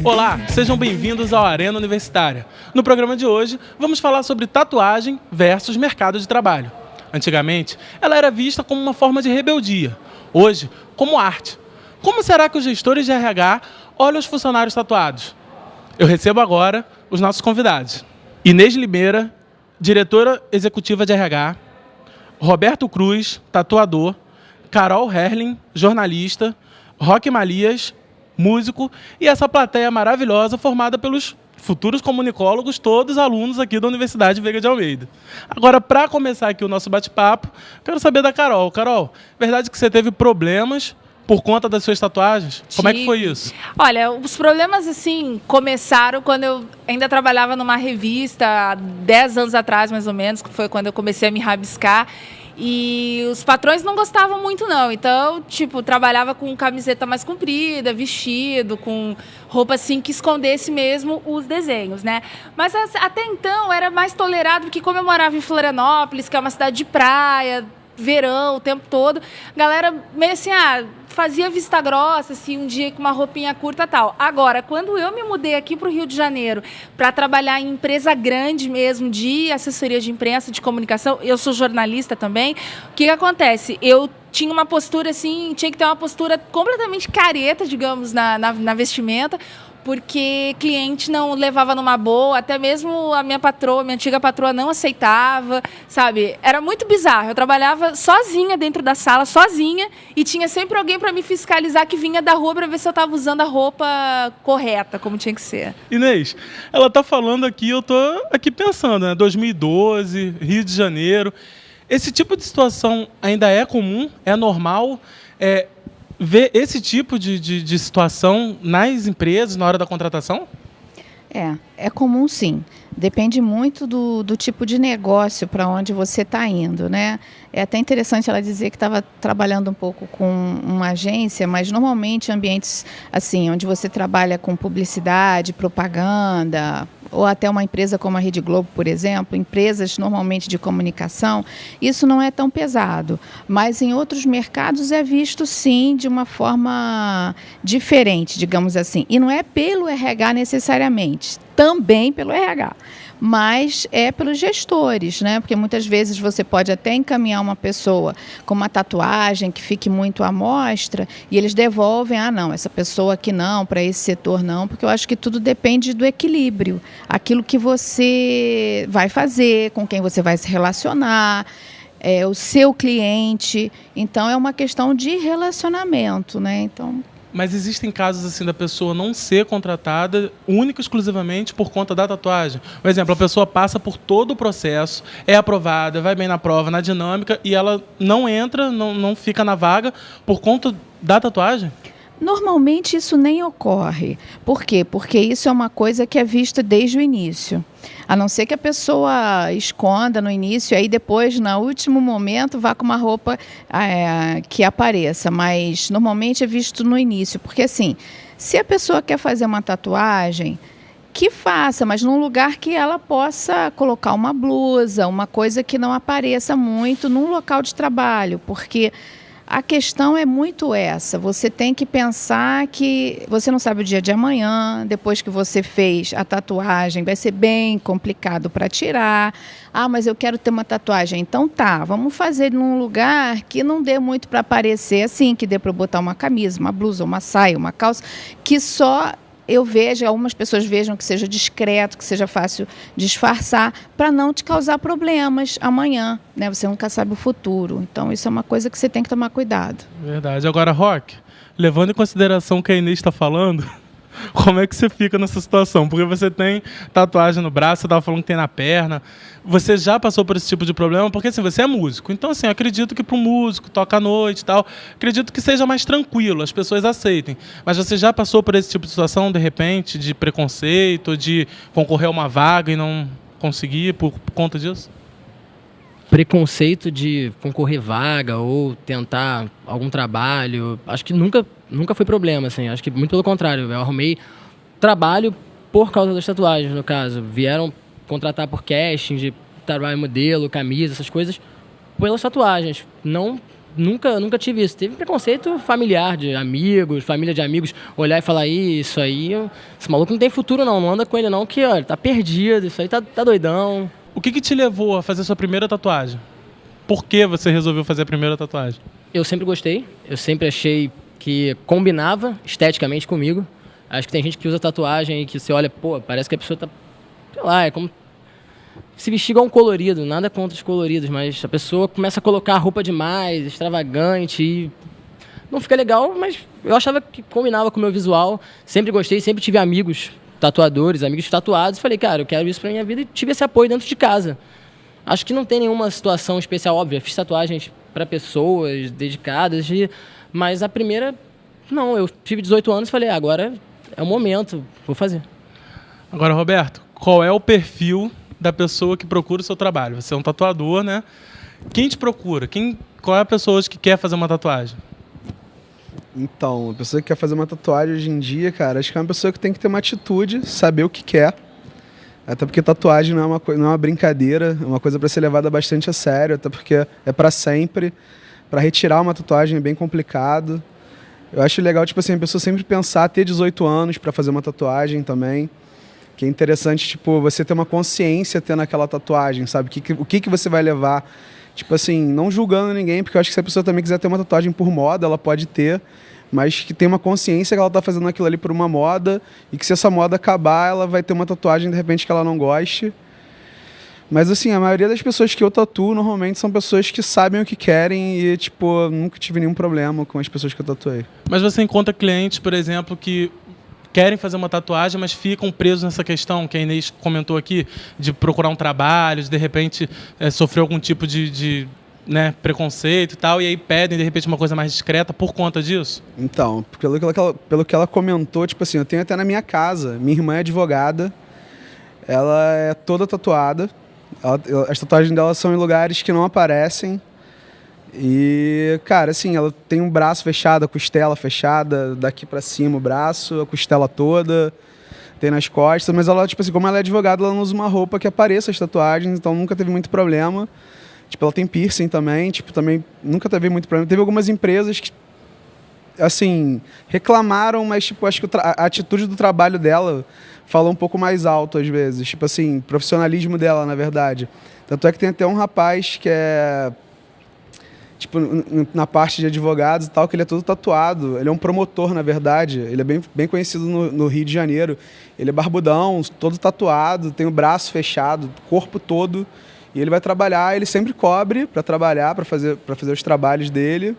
Olá, sejam bem-vindos ao Arena Universitária. No programa de hoje, vamos falar sobre tatuagem versus mercado de trabalho. Antigamente, ela era vista como uma forma de rebeldia. Hoje, como arte. Como será que os gestores de RH olham os funcionários tatuados? Eu recebo agora os nossos convidados. Inês Limeira, diretora executiva de RH. Roberto Cruz, tatuador. Carol Herling, jornalista. Roque Malias, músico, e essa plateia maravilhosa formada pelos futuros comunicólogos, todos alunos aqui da Universidade Veiga de Almeida. Agora, para começar aqui o nosso bate-papo, quero saber da Carol. Carol, verdade que você teve problemas por conta das suas tatuagens? Como é que foi isso? Olha, os problemas, assim, começaram quando eu ainda trabalhava numa revista, há 10 anos atrás, mais ou menos, que foi quando eu comecei a me rabiscar. E os patrões não gostavam muito, não. Então, tipo, trabalhava com camiseta mais comprida, vestido, com roupa, assim, que escondesse mesmo os desenhos, né? Mas até então era mais tolerado, porque como eu morava em Florianópolis, que é uma cidade de praia, verão, o tempo todo, a galera meio assim, fazia vista grossa, assim, um dia com uma roupinha curta e tal. Agora, quando eu me mudei aqui para o Rio de Janeiro para trabalhar em empresa grande mesmo, de assessoria de imprensa, de comunicação, eu sou jornalista também, o que acontece? Eu tinha uma postura assim, tinha que ter uma postura completamente careta, digamos, na vestimenta, porque cliente não levava numa boa, até mesmo a minha patroa, minha antiga patroa não aceitava, sabe? Era muito bizarro. Eu trabalhava sozinha dentro da sala, sozinha, e tinha sempre alguém para me fiscalizar que vinha da rua para ver se eu estava usando a roupa correta, como tinha que ser. Inês, ela está falando aqui, eu estou aqui pensando, né? 2012, Rio de Janeiro. Esse tipo de situação ainda é comum? É normal? Ver esse tipo de situação nas empresas na hora da contratação? É comum sim. Depende muito do tipo de negócio para onde você está indo, né? É até interessante ela dizer que estava trabalhando um pouco com uma agência, mas normalmente ambientes assim, onde você trabalha com publicidade, propaganda, ou até uma empresa como a Rede Globo, por exemplo, empresas normalmente de comunicação, isso não é tão pesado. Mas em outros mercados é visto, sim, de uma forma diferente, digamos assim. E não é pelo RH necessariamente, também pelo RH. Mas é pelos gestores, né? Porque muitas vezes você pode até encaminhar uma pessoa com uma tatuagem que fique muito à mostra e eles devolvem, não, essa pessoa aqui não, para esse setor não, porque eu acho que tudo depende do equilíbrio, aquilo que você vai fazer, com quem você vai se relacionar, o seu cliente, então é uma questão de relacionamento, né? Então... Mas existem casos assim da pessoa não ser contratada única e exclusivamente por conta da tatuagem? Por exemplo, a pessoa passa por todo o processo, é aprovada, vai bem na prova, na dinâmica, e ela não entra, não fica na vaga por conta da tatuagem? Normalmente isso nem ocorre. Por quê? Porque isso é uma coisa que é vista desde o início. A não ser que a pessoa esconda no início, aí depois, no último momento, vá com uma roupa que apareça. Mas normalmente é visto no início. Porque assim, se a pessoa quer fazer uma tatuagem, que faça, mas num lugar que ela possa colocar uma blusa, uma coisa que não apareça muito num local de trabalho. Porque... a questão é muito essa, você tem que pensar que você não sabe o dia de amanhã, depois que você fez a tatuagem, vai ser bem complicado para tirar. Mas eu quero ter uma tatuagem, então vamos fazer num lugar que não dê muito para aparecer, assim, que dê para botar uma camisa, uma blusa, uma saia, uma calça, que só... eu vejo, algumas pessoas vejam que seja discreto, que seja fácil disfarçar, para não te causar problemas amanhã, né? Você nunca sabe o futuro. Então, isso é uma coisa que você tem que tomar cuidado. Verdade. Agora, Roque, levando em consideração o que a Inês está falando, como é que você fica nessa situação? Porque você tem tatuagem no braço, você estava falando que tem na perna. Você já passou por esse tipo de problema? Porque assim, você é músico. Então, assim, acredito que para um músico, toca à noite e tal, acredito que seja mais tranquilo, as pessoas aceitem. Mas você já passou por esse tipo de situação, de repente, de preconceito, de concorrer a uma vaga e não conseguir por conta disso? Preconceito de concorrer vaga ou tentar algum trabalho, acho que nunca foi problema, assim. Acho que muito pelo contrário, eu arrumei trabalho por causa das tatuagens, no caso. Vieram contratar por casting de trabalho modelo, camisa, essas coisas, pelas tatuagens. Não nunca tive isso. Teve preconceito familiar, de amigos, família de amigos, olhar e falar, isso aí, esse maluco não tem futuro não anda com ele não, que ó, ele tá perdido, isso aí tá doidão. O que te levou a fazer sua primeira tatuagem? Por que você resolveu fazer a primeira tatuagem? Eu sempre gostei, eu sempre achei que combinava esteticamente comigo. Acho que tem gente que usa tatuagem e que você olha, pô, parece que a pessoa tá, sei lá, é como se vestir igual um colorido, nada contra os coloridos, mas a pessoa começa a colocar roupa demais, extravagante, e não fica legal, mas eu achava que combinava com o meu visual. Sempre gostei, sempre tive amigos tatuadores, amigos tatuados, falei, cara, eu quero isso pra minha vida, e tive esse apoio dentro de casa. Acho que não tem nenhuma situação especial, óbvia, fiz tatuagens para pessoas dedicadas, mas a primeira, não, eu tive 18 anos e falei, agora é o momento, vou fazer. Agora, Roberto, qual é o perfil da pessoa que procura o seu trabalho? Você é um tatuador, né? Quem te procura? Qual é a pessoa hoje que quer fazer uma tatuagem? Então, a pessoa que quer fazer uma tatuagem hoje em dia, cara, acho que é uma pessoa que tem que ter uma atitude, saber o que quer. Até porque tatuagem não é uma brincadeira, é uma coisa para ser levada bastante a sério, até porque é para sempre. Para retirar uma tatuagem é bem complicado. Eu acho legal, tipo assim, a pessoa sempre pensar, ter 18 anos para fazer uma tatuagem também. Que é interessante, tipo, você ter uma consciência tendo aquela tatuagem, sabe? O que você vai levar. Tipo assim, não julgando ninguém, porque eu acho que se a pessoa também quiser ter uma tatuagem por moda, ela pode ter, mas que tem uma consciência que ela tá fazendo aquilo ali por uma moda, e que se essa moda acabar, ela vai ter uma tatuagem, de repente, que ela não goste. Mas assim, a maioria das pessoas que eu tatuo, normalmente, são pessoas que sabem o que querem e, tipo, eu nunca tive nenhum problema com as pessoas que eu tatuei. Mas você encontra clientes, por exemplo, que querem fazer uma tatuagem, mas ficam presos nessa questão que a Inês comentou aqui, de procurar um trabalho, de repente sofrer algum tipo de preconceito e tal, e aí pedem, de repente, uma coisa mais discreta por conta disso? Então, pelo que ela comentou, tipo assim, eu tenho até na minha casa, minha irmã é advogada, ela é toda tatuada, as tatuagens dela são em lugares que não aparecem, e, cara, assim, ela tem um braço fechado, a costela fechada, daqui pra cima o braço, a costela toda, tem nas costas, mas ela, tipo assim, como ela é advogada, ela não usa uma roupa que apareça as tatuagens, então nunca teve muito problema. Tipo, ela tem piercing também, tipo, também nunca teve muito problema. Teve algumas empresas que, assim, reclamaram, mas, tipo, acho que a atitude do trabalho dela falou um pouco mais alto, às vezes. Tipo assim, profissionalismo dela, na verdade. Tanto é que tem até um rapaz que é, tipo, na parte de advogados e tal, que ele é todo tatuado. Ele é um promotor, na verdade. Ele é bem conhecido no Rio de Janeiro. Ele é barbudão, todo tatuado, tem o braço fechado, corpo todo. E ele vai trabalhar, ele sempre cobre para trabalhar, para fazer os trabalhos dele.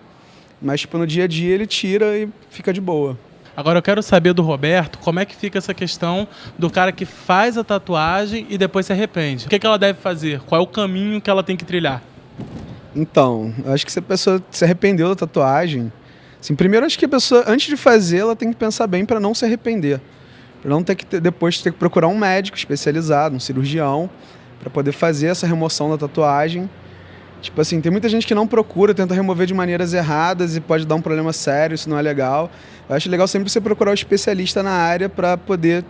Mas, tipo, no dia a dia ele tira e fica de boa. Agora eu quero saber do Roberto como é que fica essa questão do cara que faz a tatuagem e depois se arrepende. O que ela deve fazer? Qual é o caminho que ela tem que trilhar? Então, eu acho que se a pessoa se arrependeu da tatuagem, assim, primeiro acho que a pessoa, antes de fazer, ela tem que pensar bem para não se arrepender. Para não ter que depois ter que procurar um médico especializado, um cirurgião, para poder fazer essa remoção da tatuagem. Tipo assim, tem muita gente que não procura, tenta remover de maneiras erradas e pode dar um problema sério, isso não é legal. Eu acho legal sempre você procurar um especialista na área para poder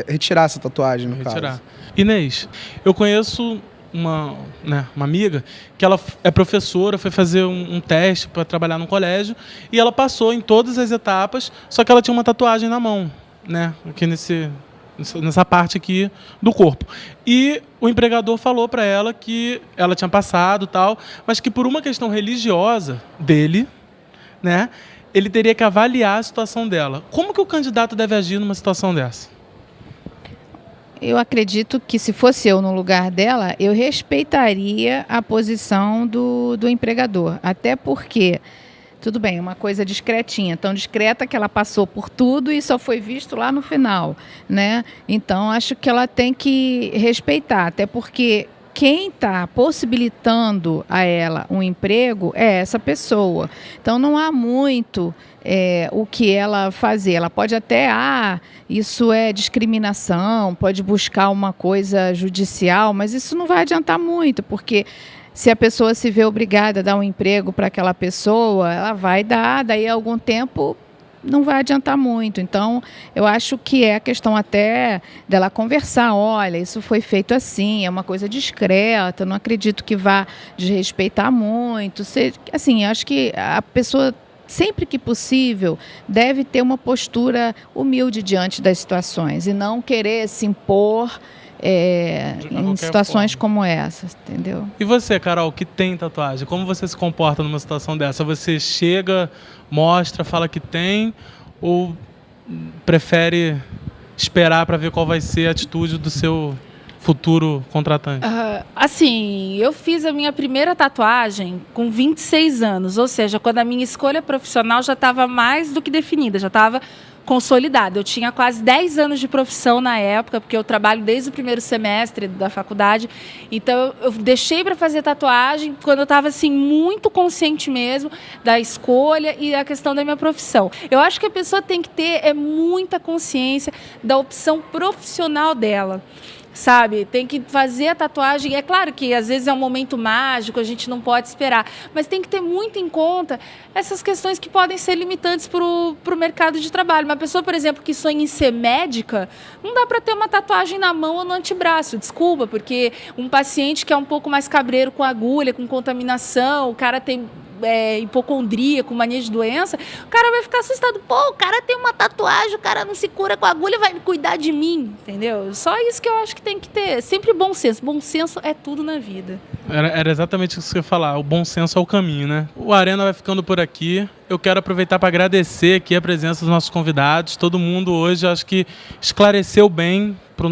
retirar essa tatuagem, no caso. Inês, eu conheço uma amiga que ela é professora, foi fazer um teste para trabalhar no colégio e ela passou em todas as etapas, só que ela tinha uma tatuagem na mão, né? Aqui nessa parte aqui do corpo. E o empregador falou para ela que ela tinha passado tal, mas que por uma questão religiosa dele, né, ele teria que avaliar a situação dela. Como que o candidato deve agir numa situação dessa? Eu acredito que se fosse eu no lugar dela, eu respeitaria a posição do empregador. Até porque, tudo bem, uma coisa discretinha, tão discreta que ela passou por tudo e só foi visto lá no final, né? Então, acho que ela tem que respeitar, até porque quem está possibilitando a ela um emprego é essa pessoa. Então, não há muito o que ela fazer. Ela pode até, isso é discriminação, pode buscar uma coisa judicial, mas isso não vai adiantar muito, porque se a pessoa se vê obrigada a dar um emprego para aquela pessoa, ela vai dar, daí a algum tempo não vai adiantar muito. Então, eu acho que é a questão até dela conversar, olha, isso foi feito assim, é uma coisa discreta, não acredito que vá desrespeitar muito. Assim, eu acho que a pessoa, sempre que possível, deve ter uma postura humilde diante das situações e não querer se impor em situações como essas, entendeu? E você, Carol, que tem tatuagem, como você se comporta numa situação dessa? Você chega, mostra, fala que tem, ou prefere esperar para ver qual vai ser a atitude do seu futuro contratante? Assim, eu fiz a minha primeira tatuagem com 26 anos, ou seja, quando a minha escolha profissional já estava mais do que definida, já estava consolidada. Eu tinha quase 10 anos de profissão na época, porque eu trabalho desde o primeiro semestre da faculdade, então eu deixei para fazer tatuagem quando eu estava assim, muito consciente mesmo da escolha e da questão da minha profissão. Eu acho que a pessoa tem que ter muita consciência da opção profissional dela. Sabe, tem que fazer a tatuagem. É claro que às vezes é um momento mágico, a gente não pode esperar, mas tem que ter muito em conta essas questões que podem ser limitantes para o mercado de trabalho. Uma pessoa, por exemplo, que sonha em ser médica, não dá para ter uma tatuagem na mão ou no antebraço, desculpa, porque um paciente que é um pouco mais cabreiro com agulha, com contaminação, o cara tem hipocondria, com mania de doença, o cara vai ficar assustado. Pô, o cara tem uma tatuagem, o cara não se cura com agulha, vai cuidar de mim, entendeu? Só isso que eu acho que tem que ter. Sempre bom senso. Bom senso é tudo na vida. Era exatamente isso que eu ia falar. O bom senso é o caminho, né? O Arena vai ficando por aqui. Eu quero aproveitar para agradecer aqui a presença dos nossos convidados. Todo mundo hoje, acho que esclareceu bem para os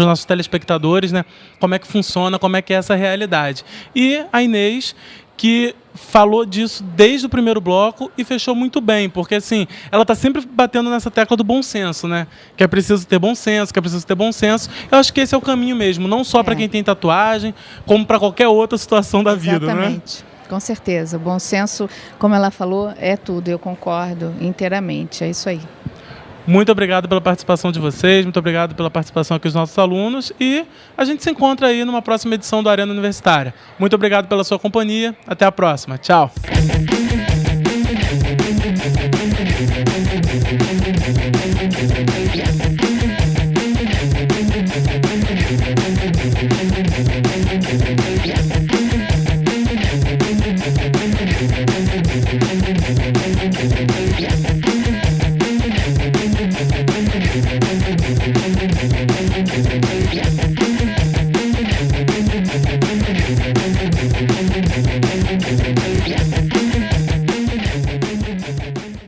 nossos telespectadores, né? Como é que funciona, como é que é essa realidade. E a Inês, que falou disso desde o primeiro bloco e fechou muito bem, porque assim, ela está sempre batendo nessa tecla do bom senso, né? Que é preciso ter bom senso, que é preciso ter bom senso. Eu acho que esse é o caminho mesmo, não só para quem tem tatuagem, como para qualquer outra situação da vida, né? Exatamente. Com certeza. O bom senso, como ela falou, é tudo. Eu concordo inteiramente. É isso aí. Muito obrigado pela participação de vocês, muito obrigado pela participação aqui dos nossos alunos e a gente se encontra aí numa próxima edição do Arena Universitária. Muito obrigado pela sua companhia, até a próxima. Tchau!